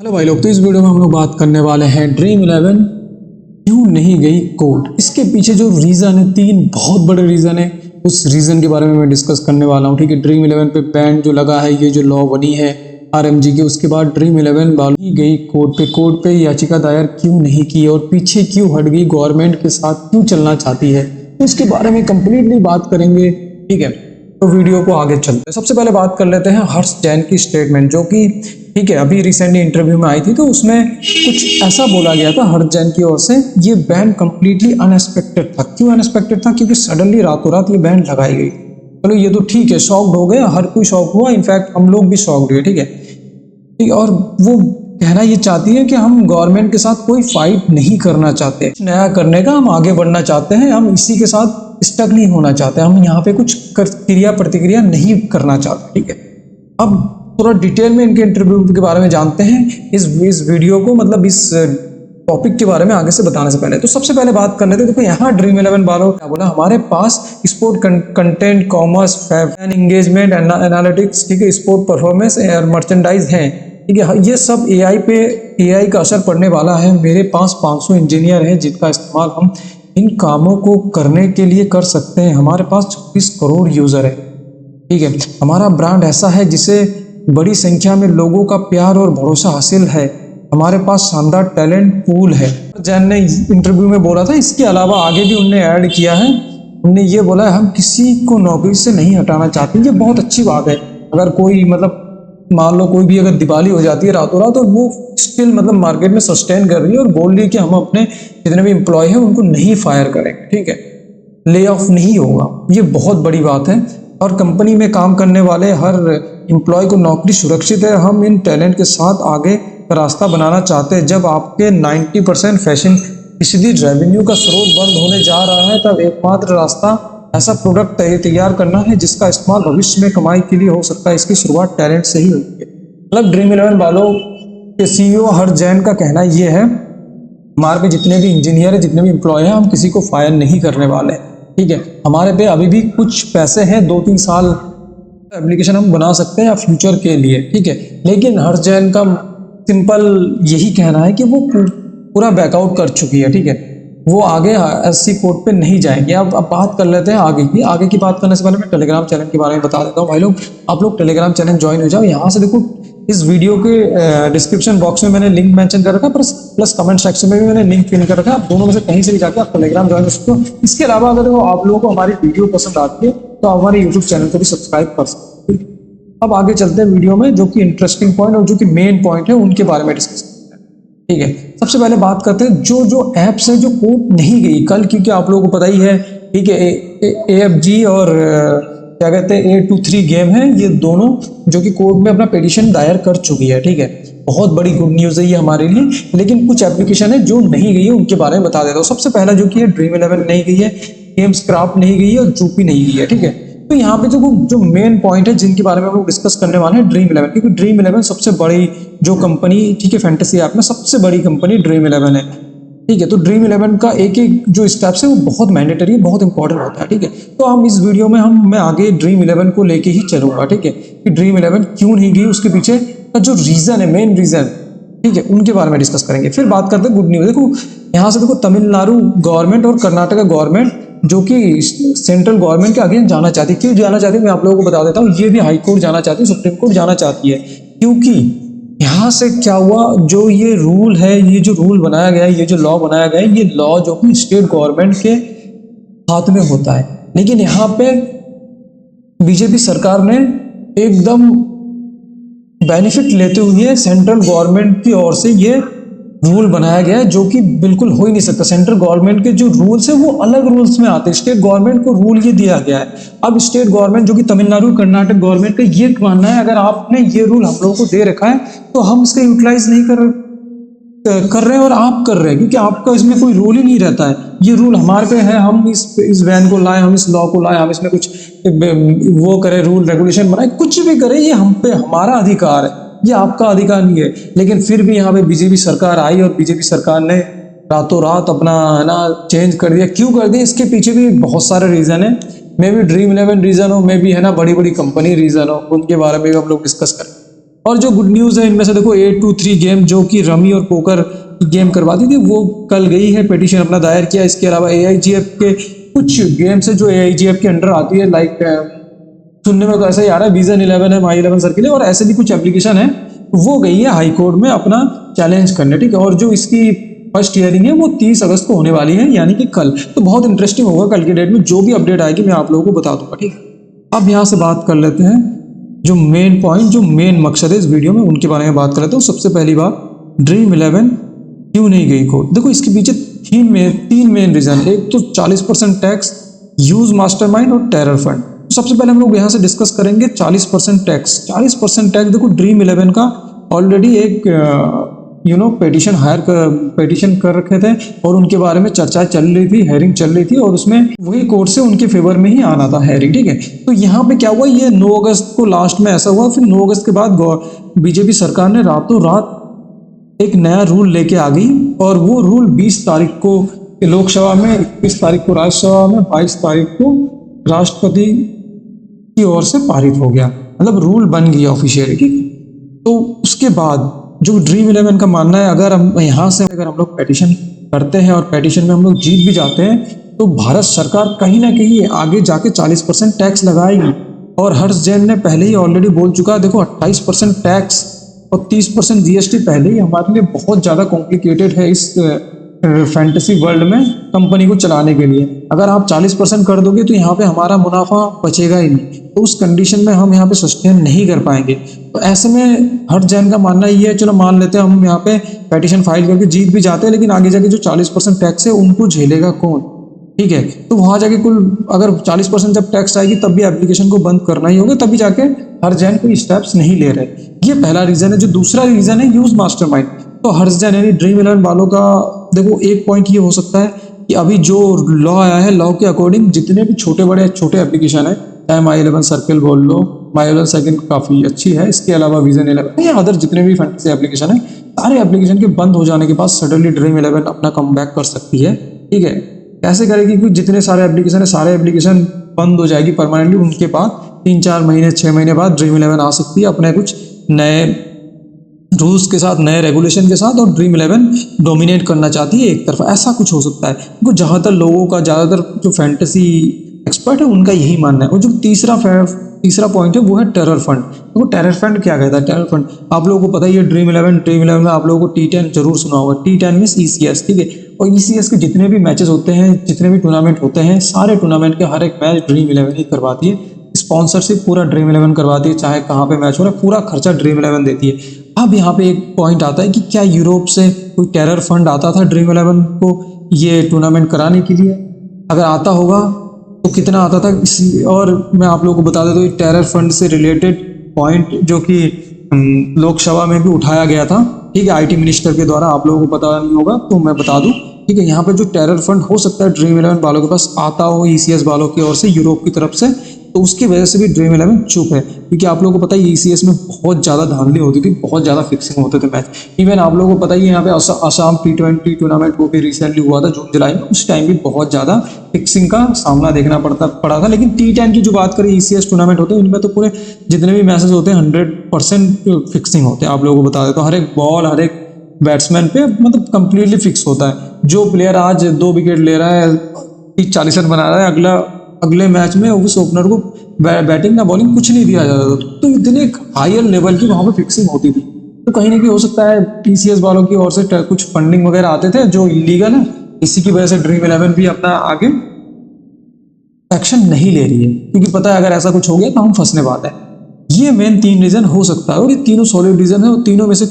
Hello भाई लोग, तो इस वीडियो में हम लोग बात करने वाले हैं ड्रीम इलेवन क्यों नहीं गई कोर्ट। इसके पीछे जो रीज़न है, तीन बहुत बड़े रीज़न है। उस रीज़न के बारे में मैं डिस्कस करने वाला हूँ। ठीक है, ड्रीम इलेवन पे बैन जो लगा है, ये जो लॉ बनी है आरएमजी की, उसके बाद ड्रीम इलेवन वाली गई कोर्ट पे याचिका दायर क्यों नहीं की और पीछे क्यों हट गई, गवर्नमेंट के साथ क्यों चलना चाहती है, तो इसके बारे में कंप्लीटली बात करेंगे। ठीक है, तो वीडियो को आगे चलते हैं। सबसे पहले बात कर लेते हैं हर्ष जैन की स्टेटमेंट, जो कि ठीक है अभी रिसेंटली इंटरव्यू में आई थी, तो उसमें कुछ ऐसा बोला गया था हर्ष जैन की ओर से, ये बैन कंप्लीटली अनएक्सपेक्टेड था। क्यों अनएक्सपेक्टेड था? क्योंकि सडनली रातों रात ये बैन लगाई गई। चलो ये तो ठीक है, शॉक्ड हो गए, हर कोई शॉक हुआ, इनफैक्ट हम लोग भी शॉक्ड हुए। ठीक है, और वो कहना ये चाहती है कि हम गवर्नमेंट के साथ कोई फाइट नहीं करना चाहते, नया करने का हम आगे बढ़ना चाहते हैं, हम इसी के साथ स्टक नहीं होना चाहते, हम यहाँ पे कुछ क्रिया प्रतिक्रिया नहीं करना चाहते। ठीक है, अब थोड़ा डिटेल में इनके इंटरव्यू के बारे में जानते हैं इस वीडियो को, मतलब इस टॉपिक के बारे में आगे से बताने से पहले। तो सबसे पहले बात कर लेते हैं। देखो यहाँ ड्रीम इलेवन वालों क्या बोला, हमारे पास sport content, commerce, fan engagement, analytics, ठीक है, स्पोर्ट परफॉर्मेंस और मर्चेंडाइज हैं। ठीक है, ये सब एआई का असर पड़ने वाला है। मेरे पास 500 इंजीनियर हैं जिनका इस्तेमाल हम इन कामों को करने के लिए कर सकते हैं। हमारे पास 26 करोड़ यूजर है। ठीक है, हमारा ब्रांड ऐसा है जिसे बड़ी संख्या में लोगों का प्यार और भरोसा हासिल है। हमारे पास शानदार टैलेंट पूल है। जैन ने इंटरव्यू में बोला था। इसके अलावा आगे भी उनने ऐड किया है, उनने ये बोला है हम किसी को नौकरी से नहीं हटाना चाहते। ये बहुत अच्छी बात है। अगर कोई मतलब मान लो कोई भी अगर दिवाली हो जाती है रातों रात, तो वो स्टिल मतलब मार्केट में सस्टेन कर रही है और बोल रही है कि हम अपने जितने भी एम्प्लॉय हैं उनको नहीं फायर करेंगे। ठीक है, ले ऑफ नहीं होगा। ये बहुत बड़ी बात है और कंपनी में काम करने वाले हर एम्प्लॉय को नौकरी सुरक्षित है। हम इन टैलेंट के साथ आगे का रास्ता बनाना चाहते हैं। जब आपके 90% फैशन फीसदी रेवेन्यू का स्रोत बंद होने जा रहा है, तब एकमात्र रास्ता ऐसा प्रोडक्ट तैयार करना है जिसका इस्तेमाल भविष्य में कमाई के लिए हो सकता है। इसकी शुरुआत टैलेंट से ही होती है। मतलब ड्रीम इलेवन वालों के सीईओ हर्ष जैन का कहना ये है, हमारे पे जितने भी इंजीनियर है, जितने भी एम्प्लॉय हैं, हम किसी को फायर नहीं करने वाले। ठीक है, हमारे पे अभी भी कुछ पैसे हैं, 2-3 साल एप्लीकेशन हम बना सकते हैं फ्यूचर के लिए। ठीक है, लेकिन हर्ष जैन का सिंपल यही कहना है कि वो पूरा बैकआउट कर चुकी है। ठीक है, वो आगे एससी कोर्ट पे नहीं जाएंगे। अब बात कर लेते हैं आगे की बात करने से पहले मैं टेलीग्राम चैनल के बारे में बता देता हूँ। भाई लोग, आप लोग टेलीग्राम चैनल ज्वाइन हो जाओ। यहाँ से देखो, इस वीडियो के डिस्क्रिप्शन बॉक्स में मैंने लिंक मेंशन कर रखा, प्लस कमेंट सेक्शन में भी मैंने लिंक पिन कर रखा। आप दोनों में से कहीं से भी जाकर आप टेलीग्राम ज्वाइन कर सकते हो। इसके अलावा अगर आप लोगों को हमारी वीडियो पसंद आती है तो आप हमारे यूट्यूब चैनल को भी सब्सक्राइब कर सकते हो। अब आगे चलते हैं वीडियो में, जो कि इंटरेस्टिंग पॉइंट और जो कि मेन पॉइंट है उनके बारे में डिस्कस करते हैं। ठीक है, सबसे पहले बात करते हैं जो एप्स है जो कोर्ट नहीं गई कल, क्योंकि आप लोगों को पता ही है। ठीक है, AFG और क्या कहते हैं A23 गेम है, ये दोनों जो कि कोर्ट में अपना पिटीशन दायर कर चुकी है। ठीक है, बहुत बड़ी गुड न्यूज़ है ये हमारे लिए। लेकिन कुछ एप्लीकेशन है जो नहीं गई है, उनके बारे में बता देता हूँ। सबसे पहला जो कि है ड्रीम इलेवन नहीं गई है, गेम्स क्राफ्ट नहीं गई है और जूपी नहीं गई है। ठीक है, तो यहाँ पे जो मेन पॉइंट है जिनके बारे में हम लोग डिस्कस करने वाले हैं, ड्रीम इलेवन, क्योंकि ड्रीम इलेवन सबसे बड़ी जो कंपनी, ठीक है, फैंटेसी ऐप में सबसे बड़ी कंपनी ड्रीम इलेवन है। ठीक है, तो ड्रीम इलेवन का एक एक जो स्टेप्स है वो बहुत मैंडेटरी, बहुत इंपॉर्टेंट होता है। ठीक है, तो हम इस वीडियो में मैं आगे ड्रीम इलेवन को लेके ही चलूंगा। ठीक है, कि ड्रीम इलेवन क्यों नहीं गई, उसके पीछे का जो रीजन है, मेन रीजन, ठीक है, उनके बारे में डिस्कस करेंगे। फिर बात करते हैं गुड न्यूज। देखो यहाँ से देखो, तमिलनाडु गवर्नमेंट और कर्नाटका गवर्नमेंट जो कि सेंट्रल गवर्नमेंट के अगेंस्ट जाना चाहती है। क्यों जाना चाहती है मैं आप लोगों को बता देता हूँ। ये भी हाई कोर्ट जाना चाहती है, सुप्रीम कोर्ट जाना चाहती है, क्योंकि यहाँ से क्या हुआ, जो ये रूल है, ये जो रूल बनाया गया है, ये जो लॉ बनाया गया है, ये लॉ जो कि स्टेट गवर्नमेंट के हाथ में होता है। लेकिन यहाँ पे बीजेपी सरकार ने एकदम बेनिफिट लेते हुए सेंट्रल गवर्नमेंट की ओर से ये रूल बनाया गया है, जो कि बिल्कुल हो ही नहीं सकता। सेंट्रल गवर्नमेंट के जो रूल्स है वो अलग रूल्स में आते हैं, स्टेट गवर्नमेंट को रूल ये दिया गया है। अब स्टेट गवर्नमेंट जो कि तमिलनाडु कर्नाटक गवर्नमेंट का ये मानना है, अगर आपने ये रूल हम लोगों को दे रखा है तो हम इसका यूटिलाइज नहीं कर रहे हैं और आप कर रहे हैं, क्योंकि आपका इसमें कोई रूल ही नहीं रहता है। ये रूल हमारे पे है, हम इस बैन को लाए, हम इस लॉ को लाए, हम इसमें कुछ वो करें, रूल रेगुलेशन बनाए, कुछ भी करें, ये हम पे हमारा अधिकार है, ये आपका अधिकार नहीं है। लेकिन फिर भी यहाँ पे बीजेपी सरकार आई और बीजेपी सरकार ने रातों रात अपना है ना चेंज कर दिया। क्यों कर दिया, इसके पीछे भी बहुत सारे रीजन है। मे भी ड्रीम इलेवन रीजन हो, मे भी है ना बड़ी बड़ी कंपनी रीजन हो, उनके बारे में भी हम लोग डिस्कस करें। और जो गुड न्यूज़ है इनमें से देखो 823 गेम जो कि रमी और पोकर गेम करवाती थी वो कल गई है, पिटीशन अपना दायर किया। इसके अलावा AIGF के कुछ गेम्स है जो AIGF के अंडर आती है, लाइक सुनने में तो ऐसा ही आ रहा है विजन 11 है, माई 11 सर्किल है और ऐसे भी कुछ एप्लीकेशन है, वो गई है हाई कोर्ट में अपना चैलेंज करने, ठीक है। और जो इसकी फर्स्ट हियरिंग है वो 30 अगस्त को होने वाली है, यानी कि कल। तो बहुत इंटरेस्टिंग होगा कल की डेट में, जो भी अपडेट आएगी मैं आप लोगों को बता दूंगा, ठीक है। अब यहाँ से बात कर लेते हैं जो मेन पॉइंट, जो मेन मकसद है इस वीडियो में, उनके बारे में बात कर लेते हैं। सबसे पहली बात, ड्रीम 11 क्यों नहीं गई कोर्ट। देखो इसके पीछे तीन मेन रीजन। एक तो 40% टैक्स, यूज मास्टरमाइंड और टेरर फंड। सबसे पहले हम लोग यहाँ से डिस्कस करेंगे 40% टैक्स। 40% टैक्स, देखो ड्रीम 11 का ऑलरेडी एक पेटिशन कर रखे थे और उनके बारे में चर्चा चल रही थी, हेयरिंग चल रही थी और उसमें वही कोर्ट से उनके फेवर में ही आना था हेयरिंग, ठीक है। तो यहाँ पे क्या हुआ, ये 9 अगस्त को लास्ट में ऐसा हुआ। फिर 9 अगस्त के बाद बीजेपी सरकार ने रातों रात एक नया रूल लेके आ गई और वो रूल 20 तारीख को लोकसभा में, 21 तारीख को राज्यसभा में, 22 तारीख को राष्ट्रपति की ओर से पारित हो गया, मतलब रूल बन गया ऑफिशियली, ठीक है। तो उसके बाद जो ड्रीम 11 का मानना है, अगर हम यहाँ से हम लोग पेटिशन करते हैं और पेटिशन में हम लोग जीत भी जाते हैं तो भारत सरकार कहीं ना कहीं आगे जाके 40% टैक्स लगाएगी। और हर्ष जैन ने पहले ही ऑलरेडी बोल चुका है, देखो 28% टैक्स और 30% GST पहले ही हमारे लिए बहुत ज़्यादा कॉम्प्लिकेटेड है इस फैंटेसी वर्ल्ड में कंपनी को चलाने के लिए। अगर आप 40% कर दोगे तो यहाँ पे हमारा मुनाफा बचेगा ही नहीं, तो उस कंडीशन में हम यहाँ पे सस्टेन नहीं कर पाएंगे। तो ऐसे में हर जैन का मानना ये है, चलो मान लेते हैं हम यहाँ पे पेटिशन फाइल करके जीत भी जाते हैं, लेकिन आगे जाके जो 40% टैक्स है उनको झेलेगा कौन, ठीक है। तो वहाँ जाके कुल अगर 40% जब टैक्स आएगी तब भी एप्लीकेशन को बंद करना ही होगा, तभी जाके हर जैन कोई स्टेप्स नहीं ले रहे। ये पहला रीजन है। जो दूसरा रीजन है यूज मास्टरमाइंड। तो हर्ष जैन यानी ड्रीम 11 वालों का देखो एक पॉइंट ये हो सकता है कि अभी जो लॉ आया है, लॉ के अकॉर्डिंग जितने भी छोटे एप्लीकेशन है, चाहे माई 11 सर्किल बोल लो, माई 11 सर्किल काफ़ी अच्छी है, इसके अलावा विजन 11 या अदर जितने भी फैंटेसी एप्लीकेशन है, सारे एप्लीकेशन के बंद हो जाने के बाद सडनली ड्रीम 11 अपना कमबैक कर सकती है, ठीक है। कैसे करेगी, क्योंकि जितने सारे एप्लीकेशन है, सारे एप्लीकेशन बंद हो जाएगी परमानेंटली, उनके बाद 3-4 महीने 6 महीने बाद ड्रीम 11 आ सकती है अपने कुछ नए रूल्स के साथ, नए रेगुलेशन के साथ, और ड्रीम 11 डोमिनेट करना चाहती है एक तरफ, ऐसा कुछ हो सकता है। क्योंकि ज़्यादातर लोगों का, ज़्यादातर जो फैंटेसी एक्सपर्ट है उनका यही मानना है। और जो तीसरा पॉइंट है वो है टेरर फंड। तो टेरर फंड क्या कहता है? टेरर फंड आप लोगों को पता ही है, ड्रीम 11 में आप लोगों को T10 जरूर सुना होगा। T10 मींस ECS, ठीक है। और ECS के जितने भी मैचेस होते हैं, जितने भी टूर्नामेंट होते हैं, सारे टूर्नामेंट के हर एक मैच ड्रीम 11 ही करवाती है। स्पॉन्सरशिप पूरा ड्रीम 11 करवाती है, चाहे कहाँ पे मैच हो रहा है, पूरा खर्चा ड्रीम 11 देती है। अब यहाँ पे एक पॉइंट आता है कि क्या यूरोप से कोई टेरर फंड आता था ड्रीम 11 को ये टूर्नामेंट कराने के लिए? अगर आता होगा तो कितना आता था? और मैं आप लोगों को बता देता हूँ, टेरर फंड से रिलेटेड पॉइंट जो कि लोकसभा में भी उठाया गया था, ठीक है, IT मिनिस्टर के द्वारा। आप लोगों को पता नहीं होगा तो मैं बता दूं, ठीक है। यहाँ पे जो टेरर फंड हो सकता है ड्रीम 11 वालों के पास आता हो, ECS वालों की ओर से, यूरोप की तरफ से, तो उसकी वजह से भी ड्रीम 11 चुप है। क्योंकि आप लोगों को पता है ECS में बहुत ज़्यादा धांधली होती थी, बहुत ज़्यादा फिक्सिंग होते थे मैच। इवन आप लोगों को पता ही है यहाँ पे असम T20 टूर्नामेंट वो भी रिसेंटली हुआ था जून जुलाई में, उस टाइम भी बहुत ज़्यादा फिक्सिंग का सामना देखना पड़ा था। लेकिन T10 की जो बात करें, ECS टूर्नामेंट होते हैं, उनमें तो पूरे जितने भी मैचेस होते हैं 100% फिक्सिंग होते हैं। आप लोगों को बता दें तो हर एक बॉल, हर एक बैट्समैन पे मतलब कंप्लीटली फिक्स होता है। जो प्लेयर आज 2 विकेट ले रहा है, 30-40 रन बना रहा है, अगले मैच में उस ओपनर को बैटिंग ना बॉलिंग कुछ नहीं दिया जाता था। तो इतने हायर लेवल की वहाँ पे फिक्सिंग होती थी। तो कहीं ना कहीं हो सकता है ECS वालों की ओर से कुछ फंडिंग वगैरह आते थे जो इलीगल है, इसी की वजह से ड्रीम 11 भी अपना आगे एक्शन नहीं ले रही है, क्योंकि पता है अगर ऐसा कुछ हो गया तो हम फंसने वाले हैं। ये मेन 3 रीजन हो सकता है और ये तीनों सॉलिड रीजन है, और तीनों में से